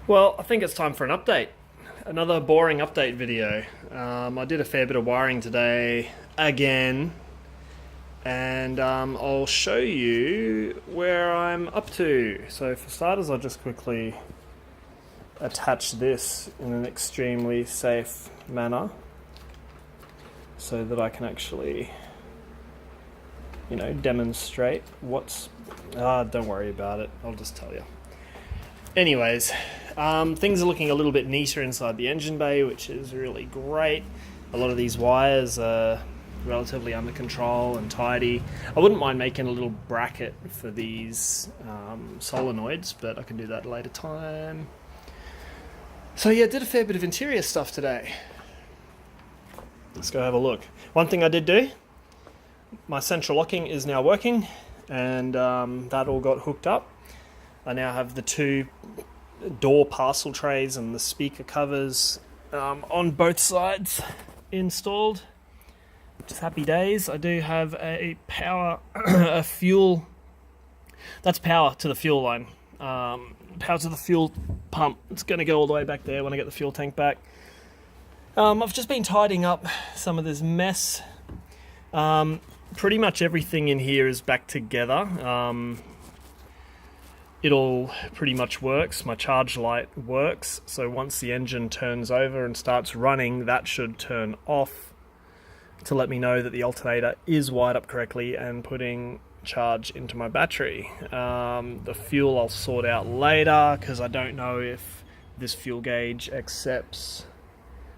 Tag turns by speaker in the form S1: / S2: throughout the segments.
S1: Well, I think it's time for an update. Another boring update video. I did a fair bit of wiring today again, and I'll show you where I'm up to. So for starters, I'll just quickly attach this in an extremely safe manner so that I can actually, demonstrate what's... don't worry about it, I'll just tell you. Anyways, things are looking a little bit neater inside the engine bay, which is really great. A lot of these wires are relatively under control and tidy. I wouldn't mind making a little bracket for these solenoids, but I can do that at a later time. So yeah, did a fair bit of interior stuff today. Let's go have a look. One thing I did do, my central locking is now working, and that all got hooked up. I now have the two door parcel trays and the speaker covers on both sides installed. Just happy days. I do have a fuel. That's power to the fuel line. Power to the fuel pump. It's going to go all the way back there when I get the fuel tank back. I've just been tidying up some of this mess. Pretty much everything in here is back together. It all pretty much works. My charge light works, so once the engine turns over and starts running, that should turn off to let me know that the alternator is wired up correctly and putting charge into my battery. The fuel I'll sort out later, because I don't know if this fuel gauge accepts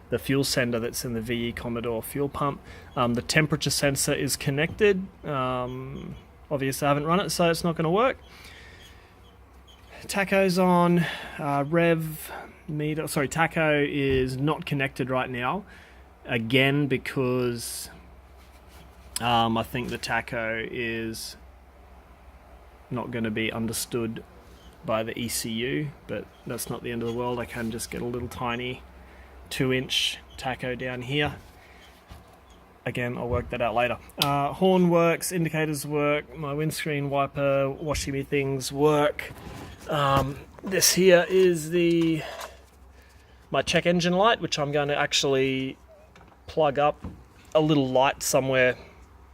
S1: the fuel sender that's in the VE Commodore fuel pump. The temperature sensor is connected. Obviously I haven't run it, so it's not going to work. Tacho's on, rev meter, tacho is not connected right now, again because I think the tacho is not going to be understood by the ECU, but that's not the end of the world. I can just get a little tiny 2-inch tacho down here. Again, I'll work that out later. Horn works, indicators work, my windscreen wiper, washing me things work. This here is my check engine light, which I'm going to actually plug up a little light somewhere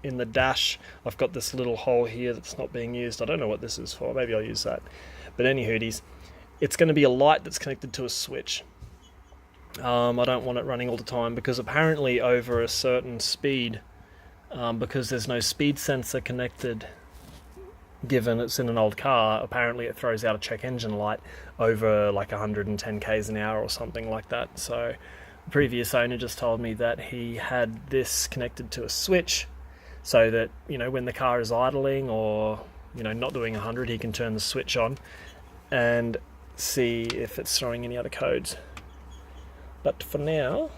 S1: in the dash. I've got this little hole here that's not being used. I don't know what this is for. Maybe I'll use that. But any hooties, it's going to be a light that's connected to a switch. I don't want it running all the time because apparently over a certain speed, because there's no speed sensor connected, given it's in an old car, apparently it throws out a check engine light over like 110 k's an hour or something like that. So the previous owner just told me that he had this connected to a switch so that, when the car is idling or, not doing 100, he can turn the switch on and see if it's throwing any other codes. But for now,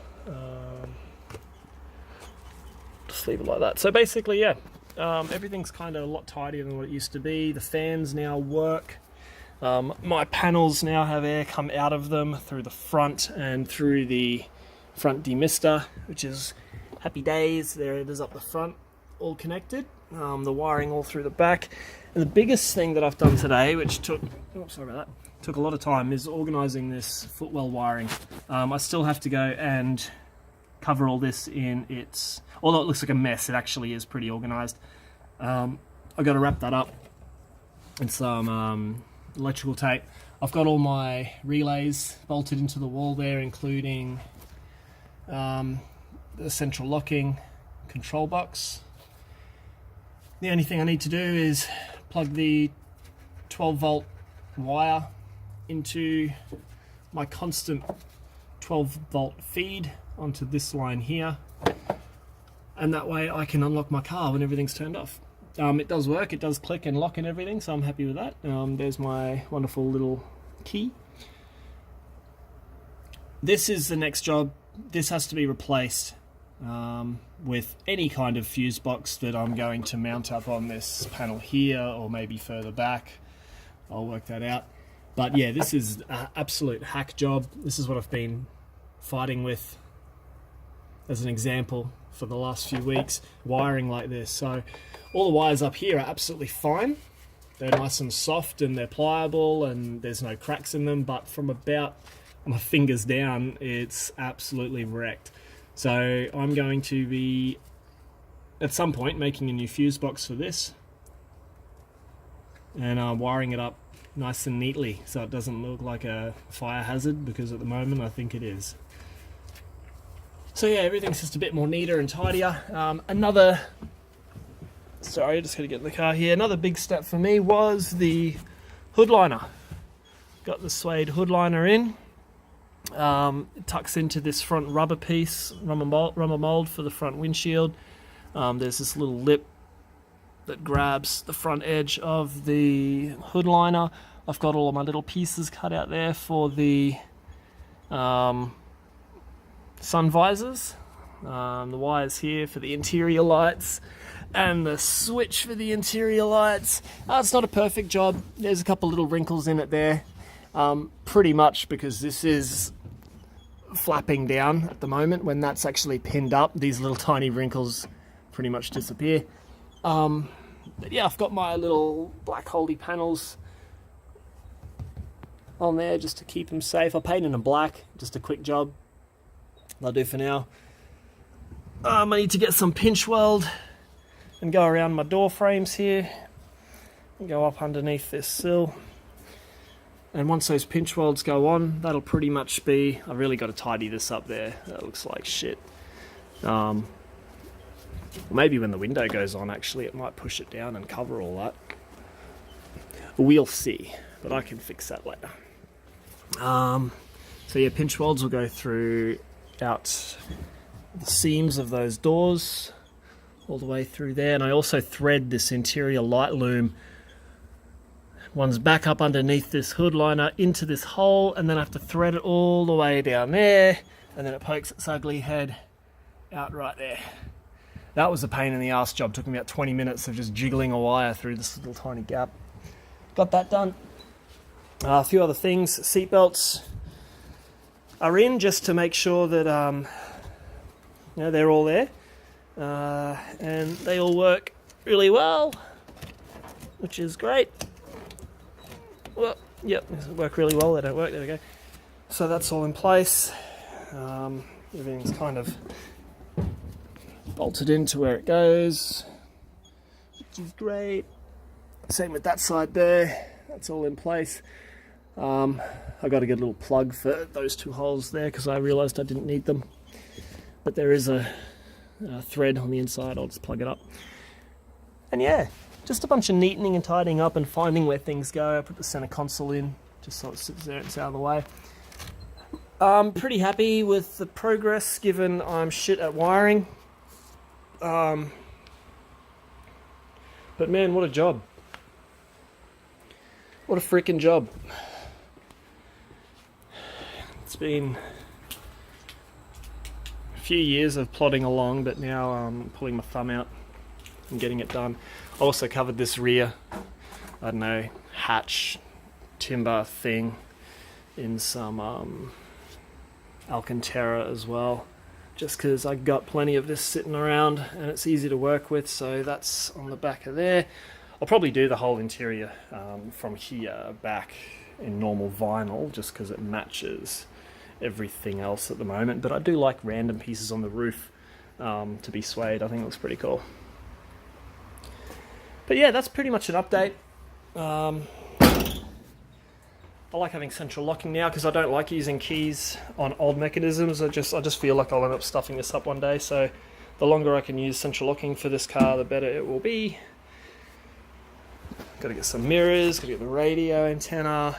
S1: just leave it like that. So basically, yeah, everything's kind of a lot tidier than what it used to be. The fans now work. My panels now have air come out of them through the front and through the front demister, which is happy days. There it is up the front, all connected. The wiring all through the back. And the biggest thing that I've done today, which took a lot of time, is organising this footwell wiring. I still have to go and cover all this in its... Although it looks like a mess, it actually is pretty organised. I've got to wrap that up in some electrical tape. I've got all my relays bolted into the wall there, including the central locking control box. The only thing I need to do is plug the 12-volt wire into my constant 12-volt feed onto this line here, and that way I can unlock my car when everything's turned off. It does work, it does click and lock and everything, so I'm happy with that. There's my wonderful little key. This is the next job. This has to be replaced with any kind of fuse box that I'm going to mount up on this panel here, or maybe further back. I'll work that out. But yeah, this is an absolute hack job. This is what I've been fighting with as an example for the last few weeks, wiring like this. So all the wires up here are absolutely fine. They're nice and soft and they're pliable and there's no cracks in them, but from about my fingers down, it's absolutely wrecked. So I'm going to be, at some point, making a new fuse box for this and wiring it up nice and neatly so it doesn't look like a fire hazard, because at the moment I think it is. So yeah, everything's just a bit more neater and tidier. Sorry, just gotta get in the car here. Another big step for me was the hood liner. Got the suede hood liner in. It tucks into this front rubber piece, rubber mold for the front windshield. There's this little lip that grabs the front edge of the hood liner. I've got all of my little pieces cut out there for the sun visors. The wires here for the interior lights and the switch for the interior lights. It's not a perfect job. There's a couple little wrinkles in it there. Pretty much because this is flapping down at the moment. When that's actually pinned up, these little tiny wrinkles pretty much disappear. But yeah, I've got my little black holy panels on there just to keep them safe. I painted them black, just a quick job. That'll do for now. I need to get some pinch weld and go around my door frames here and go up underneath this sill. And once those pinch welds go on, that'll pretty much be... I've really got to tidy this up there. That looks like shit. Maybe when the window goes on, actually, it might push it down and cover all that. We'll see, but I can fix that later. So yeah, pinch welds will go through out the seams of those doors all the way through there. And I also thread this interior light loom. One's back up underneath this hood liner into this hole, and then I have to thread it all the way down there, and then it pokes its ugly head out right there. That was a pain in the ass job. Took me about 20 minutes of just jiggling a wire through this little tiny gap. Got that done. A few other things. Seatbelts are in just to make sure that they're all there, and they all work really well, which is great. Well, yep, they work really well. They don't work. There we go. So that's all in place. Everything's kind of bolted into where it goes, which is great. Same with that side there. That's all in place. I got to get a little plug for those two holes there because I realized I didn't need them. But there is a thread on the inside. I'll just plug it up. And yeah, just a bunch of neatening and tidying up and finding where things go. I put the center console in just so it sits there and it's out of the way. I'm pretty happy with the progress given I'm shit at wiring. But man, what a job. What a freaking job. It's been a few years of plodding along, but now I'm pulling my thumb out and getting it done. I also covered this rear, I don't know, hatch timber thing in some Alcantara as well, just because I got plenty of this sitting around and it's easy to work with. So that's on the back of there. I'll probably do the whole interior from here back in normal vinyl just because it matches everything else at the moment, but I do like random pieces on the roof to be suede. I think it looks pretty cool. But yeah, that's pretty much an update. I like having central locking now because I don't like using keys on old mechanisms. I just feel like I'll end up stuffing this up one day. So the longer I can use central locking for this car, the better it will be. Got to get some mirrors, got to get the radio antenna,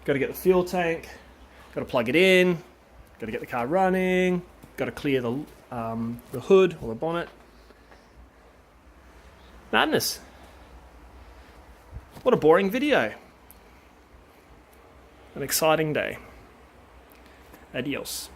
S1: got to get the fuel tank, got to plug it in, got to get the car running, got to clear the hood or the bonnet. Madness. What a boring video. An exciting day. Adios.